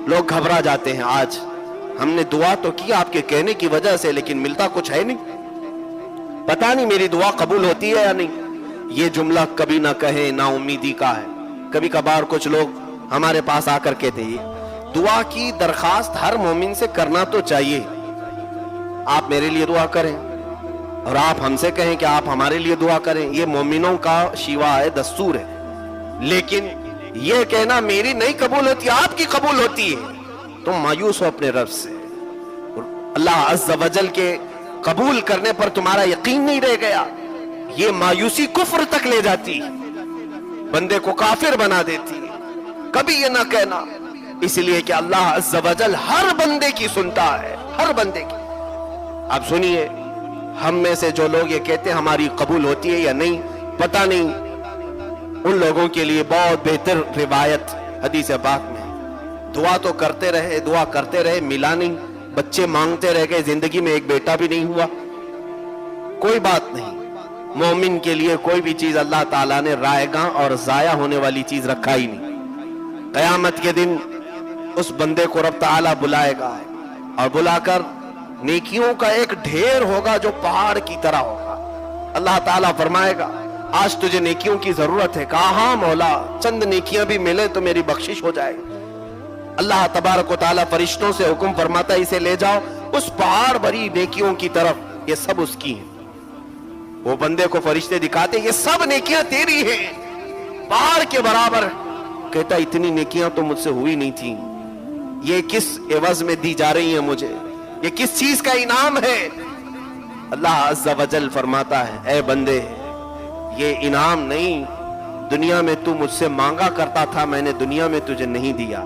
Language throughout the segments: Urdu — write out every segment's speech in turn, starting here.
لوگ گھبرا جاتے ہیں. آج ہم نے دعا تو کی آپ کے کہنے کی وجہ سے, لیکن ملتا کچھ ہے نہیں, پتہ نہیں میری دعا قبول ہوتی ہے یا نہیں. یہ جملہ کبھی نہ کہیں, نا امیدی کا ہے. کبھی کبھار کچھ لوگ ہمارے پاس آ کر کہتے ہیں دعا کی درخواست ہر مومن سے کرنا تو چاہیے, آپ میرے لیے دعا کریں اور آپ ہم سے کہیں کہ آپ ہمارے لیے دعا کریں. یہ مومنوں کا شیوا ہے, دستور ہے. لیکن یہ کہنا میری نہیں قبول ہوتی, آپ کی قبول ہوتی ہے, تم مایوس ہو اپنے رب سے. اللہ عز و جل کے قبول کرنے پر تمہارا یقین نہیں رہ گیا, یہ مایوسی کفر تک لے جاتی, بندے کو کافر بنا دیتی. کبھی یہ نہ کہنا, اس لیے کہ اللہ عز و جل ہر بندے کی سنتا ہے, ہر بندے کی. اب سنیے, ہم میں سے جو لوگ یہ کہتے ہیں ہماری قبول ہوتی ہے یا نہیں پتہ نہیں, ان لوگوں کے لیے بہت بہتر روایت حدیث پاک میں, دعا تو کرتے رہے, دعا کرتے رہے, ملا نہیں. بچے مانگتے رہ گئے, زندگی میں ایک بیٹا بھی نہیں ہوا, کوئی بات نہیں. مومن کے لیے کوئی بھی چیز اللہ تعالیٰ نے رائے گاں اور ضائع ہونے والی چیز رکھا ہی نہیں. قیامت کے دن اس بندے کو رب تعالیٰ بلائے گا, اور بلا کر نیکیوں کا ایک ڈھیر ہوگا جو پہاڑ کی طرح ہوگا. اللہ تعالیٰ فرمائے گا آج تجھے نیکیوں کی ضرورت ہے. کہا ہاں مولا, چند نیکیاں بھی ملے تو میری بخشش ہو جائے. اللہ تبارک و تعالیٰ فرشتوں سے حکم فرماتا ہے اسے لے جاؤ اس پہاڑ بھری نیکیوں کی طرف, یہ سب اس کی ہیں. وہ بندے کو فرشتے دکھاتے یہ سب نیکیاں تیری ہیں, پہاڑ کے برابر. کہتا اتنی نیکیاں تو مجھ سے ہوئی نہیں تھیں, یہ کس عوض میں دی جا رہی ہیں مجھے, یہ کس چیز کا انعام ہے. اللہ عز و جل فرماتا ہے اے بندے یہ انعام نہیں, دنیا میں تو مجھ سے مانگا کرتا تھا, میں نے دنیا میں تجھے نہیں دیا.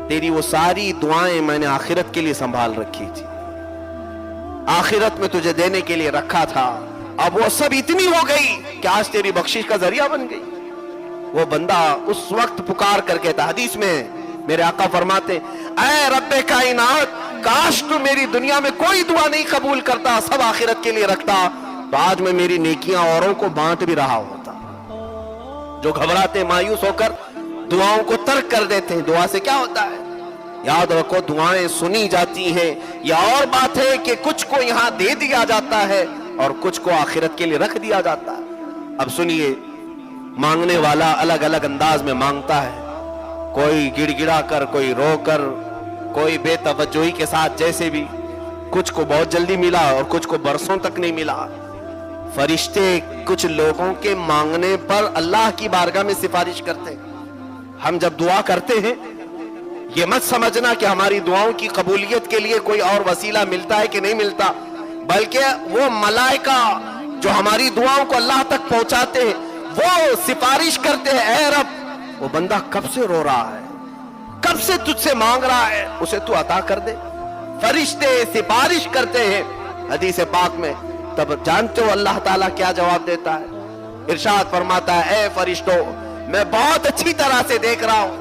تیری وہ ساری دعائیں میں نے آخرت کے لیے سنبھال رکھی تھی, آخرت میں تجھے دینے کے لیے رکھا تھا. اب وہ سب اتنی ہو گئی کہ آج تیری بخشش کا ذریعہ بن گئی. وہ بندہ اس وقت پکار کر کے تھا, حدیث میں میرے آقا فرماتے اے رب کائنات کاش تو میری دنیا میں کوئی دعا نہیں قبول کرتا, سب آخرت کے لیے رکھتا, تو آج میں میری نیکیاں اوروں کو بانٹ بھی رہا ہوتا. جو گھبراتے مایوس ہو کر دعاؤں کو ترک کر دیتے ہیں, دعا سے کیا ہوتا ہے یاد رکھو, دعائیں سنی جاتی ہیں. یا اور بات ہے کہ کچھ کو یہاں دے دیا جاتا ہے اور کچھ کو آخرت کے لیے رکھ دیا جاتا ہے. اب سنیے, مانگنے والا الگ الگ انداز میں مانگتا ہے, کوئی گڑ گڑا کر, کوئی رو کر, کوئی بے توجہی کے ساتھ, جیسے بھی. کچھ کو بہت جلدی ملا اور کچھ کو برسوں تک نہیں ملا. فرشتے کچھ لوگوں کے مانگنے پر اللہ کی بارگاہ میں سفارش کرتے. ہم جب دعا کرتے ہیں یہ مت سمجھنا کہ ہماری دعاؤں کی قبولیت کے لیے کوئی اور وسیلہ ملتا ہے کہ نہیں ملتا, بلکہ وہ ملائکہ جو ہماری دعاؤں کو اللہ تک پہنچاتے ہیں وہ سفارش کرتے ہیں اے رب وہ بندہ کب سے رو رہا ہے, کب سے تجھ سے مانگ رہا ہے, اسے تو عطا کر دے. فرشتے سفارش کرتے ہیں حدیث پاک میں. تب جانتے ہو اللہ تعالیٰ کیا جواب دیتا ہے, ارشاد فرماتا ہے اے فرشتوں میں بہت اچھی طرح سے دیکھ رہا ہوں,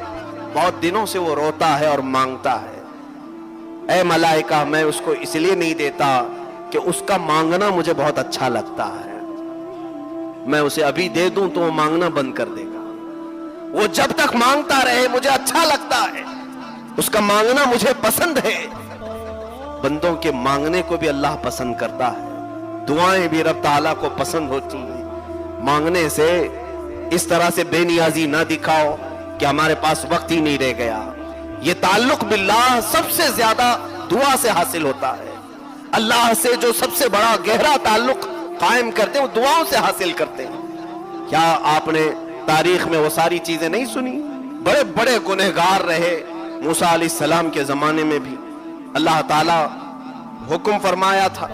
بہت دنوں سے وہ روتا ہے اور مانگتا ہے. اے ملائکہ میں اس کو اس لیے نہیں دیتا کہ اس کا مانگنا مجھے بہت اچھا لگتا ہے, میں اسے ابھی دے دوں تو وہ مانگنا بند کر دے گا. وہ جب تک مانگتا رہے مجھے اچھا لگتا ہے, اس کا مانگنا مجھے پسند ہے. بندوں کے مانگنے کو بھی اللہ پسند کرتا ہے, دعائیں بھی رب تعالیٰ کو پسند ہوتی ہیں. مانگنے سے اس طرح سے بے نیازی نہ دکھاؤ کہ ہمارے پاس وقت ہی نہیں رہ گیا. یہ تعلق باللہ سب سے زیادہ دعا سے حاصل ہوتا ہے. اللہ سے جو سب سے بڑا گہرا تعلق قائم کرتے ہیں وہ دعاؤں سے حاصل کرتے ہیں. کیا آپ نے تاریخ میں وہ ساری چیزیں نہیں سنی؟ بڑے بڑے گنہگار رہے موسیٰ علیہ السلام کے زمانے میں بھی. اللہ تعالیٰ حکم فرمایا تھا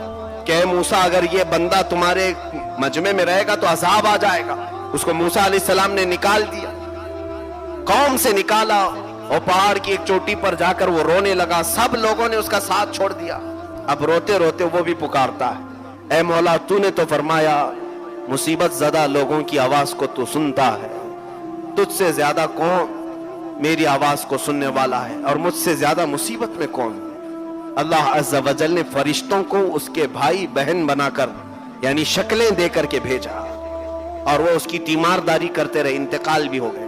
کہ اے موسیٰ اگر یہ بندہ تمہارے مجمع میں رہے گا تو عذاب آ جائے گا. اس کو موسیٰ علیہ السلام نے نکال دیا, قوم سے نکالا, اور پہاڑ کی ایک چوٹی پر جا کر وہ رونے لگا. سب لوگوں نے اس کا ساتھ چھوڑ دیا. اب روتے روتے وہ بھی پکارتا ہے اے مولا تو نے تو فرمایا مصیبت زدہ لوگوں کی آواز کو تو سنتا ہے, تجھ سے زیادہ کون میری آواز کو سننے والا ہے, اور مجھ سے زیادہ مصیبت میں کون. اللہ عز و جل نے فرشتوں کو اس کے بھائی بہن بنا کر یعنی شکلیں دے کر کے بھیجا, اور وہ اس کی تیمارداری کرتے رہے. انتقال بھی ہو گئے.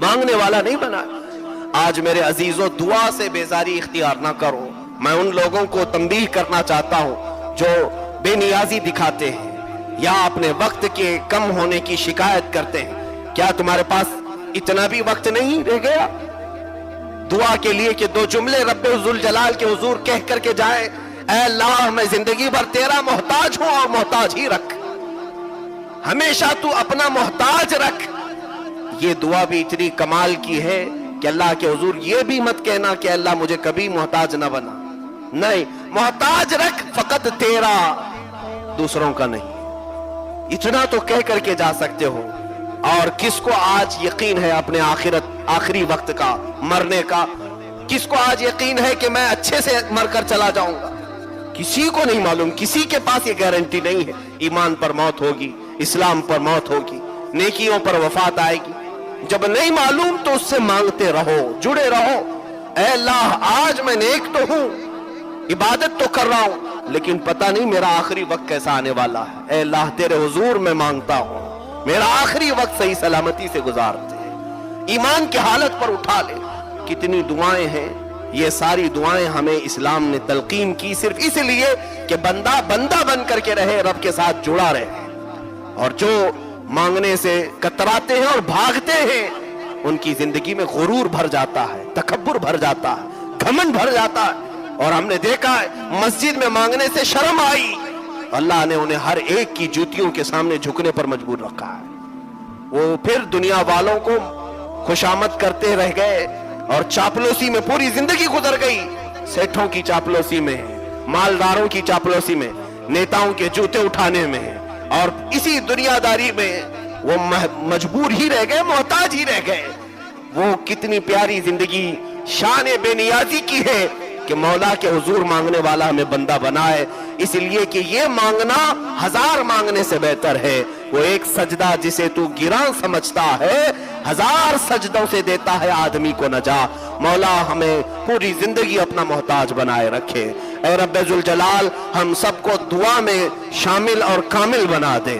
مانگنے والا نہیں بنایا۔ آج میرے عزیزوں دعا سے بیزاری اختیار نہ کرو۔ میں ان لوگوں کو تنبیہ کرنا چاہتا ہوں جو بے نیازی دکھاتے ہیں یا اپنے وقت کے کم ہونے کی شکایت کرتے ہیں، کیا تمہارے پاس اتنا بھی وقت نہیں رہ گیا دعا کے لیے کہ دو جملے رب ذوالجلال کے حضور کہہ کر کے جائیں، اے اللہ میں زندگی بھر تیرا محتاج ہوں اور محتاج ہی رکھ، ہمیشہ تو اپنا محتاج رکھ۔ یہ دعا بھی اتنی کمال کی ہے کہ اللہ کے حضور یہ بھی مت کہنا کہ اللہ مجھے کبھی محتاج نہ بنا، نہیں، محتاج رکھ فقط تیرا، دوسروں کا نہیں۔ اتنا تو کہہ کر کے جا سکتے ہو۔ اور کس کو آج یقین ہے اپنے آخری وقت کا، مرنے کا؟ کس کو آج یقین ہے کہ میں اچھے سے مر کر چلا جاؤں گا؟ کسی کو نہیں معلوم، کسی کے پاس یہ گارنٹی نہیں ہے۔ ایمان پر موت ہوگی، اسلام پر موت ہوگی، نیکیوں پر وفات آئے گی۔ جب نہیں معلوم تو اس سے مانگتے رہو، جڑے رہو۔ اے اللہ آج میں نیک تو ہوں، عبادت تو کر رہا ہوں، لیکن پتہ نہیں میرا آخری وقت کیسا آنے والا ہے۔ اے اللہ تیرے حضور میں مانگتا ہوں میرا آخری وقت صحیح سلامتی سے گزار دے، ایمان کی حالت پر اٹھا لے۔ کتنی دعائیں ہیں، یہ ساری دعائیں ہمیں اسلام نے تلقین کی صرف اس لیے کہ بندہ بن کر کے رہے، رب کے ساتھ جڑا رہے۔ اور جو مانگنے سے کتراتے ہیں اور بھاگتے ہیں ان کی زندگی میں غرور بھر جاتا ہے، تکبر بھر جاتا ہے، گھمنڈ بھر جاتا ہے۔ اور ہم نے دیکھا ہے مسجد میں مانگنے سے شرم آئی، اللہ نے انہیں ہر ایک کی جوتیوں کے سامنے جھکنے پر مجبور رکھا ہے۔ وہ پھر دنیا والوں کو خوشامد کرتے رہ گئے اور چاپلوسی میں پوری زندگی گزر گئی، سیٹھوں کی چاپلوسی میں، مالداروں کی چاپلوسی میں، نیتاؤں کے جوتے اٹھانے میں، اور اسی دنیا داری میں وہ مجبور ہی رہ گئے، محتاج ہی رہ گئے۔ وہ کتنی پیاری زندگی شان بے نیازی کی ہے کہ مولا کے حضور مانگنے والا ہمیں بندہ بنائے، اس لیے کہ یہ مانگنا ہزار مانگنے سے بہتر ہے۔ وہ ایک سجدہ جسے تو گراں سمجھتا ہے، ہزار سجدوں سے دیتا ہے آدمی کو نجا۔ مولا ہمیں پوری زندگی اپنا محتاج بنائے رکھے۔ اے رب ذوالجلال ہم سب کو دعا میں شامل اور کامل بنا دے۔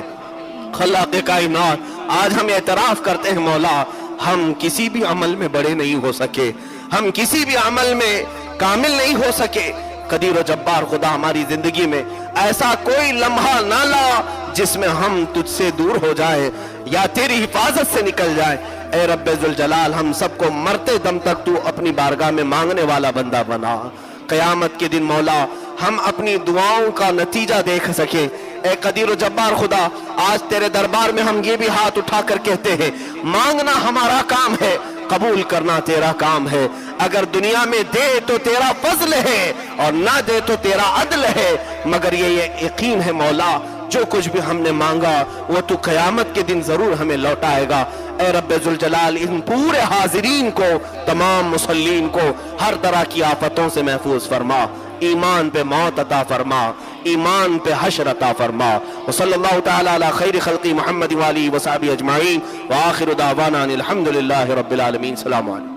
خلاق کائنات آج ہم اعتراف کرتے ہیں مولا ہم کسی بھی عمل میں بڑے نہیں ہو سکے، ہم کسی بھی عمل میں کامل نہیں ہو سکے۔ قدیر و جبار خدا ہماری زندگی میں ایسا کوئی لمحہ نہ لا جس میں ہم تجھ سے دور ہو جائے یا تیری حفاظت سے نکل جائے۔ اے رب ذوالجلال ہم سب کو مرتے دم تک تو اپنی بارگاہ میں مانگنے والا بندہ بنا۔ قیامت کے دن مولا ہم اپنی دعاؤں کا نتیجہ دیکھ سکیں۔ اے قدیر و جبار خدا آج تیرے دربار میں ہم یہ بھی ہاتھ اٹھا کر کہتے ہیں مانگنا ہمارا کام ہے، قبول کرنا تیرا کام ہے۔ اگر دنیا میں دے تو تیرا فضل ہے اور نہ دے تو تیرا عدل ہے، مگر یہ یقین ہے مولا جو کچھ بھی ہم نے مانگا وہ تو قیامت کے دن ضرور ہمیں لوٹائے گا۔ اے رب ذوالجلال ان پورے حاضرین کو، تمام مصلین کو ہر طرح کی آفتوں سے محفوظ فرما، ایمان پہ موت عطا فرما، ایمان پہ حشر عطا فرما۔ وصلی اللہ تعالی علی خیر خلقی محمد وآلہ وصحبہ اجمعین، وآخر دعوانا الحمدللہ رب العالمین۔ السلام علیکم۔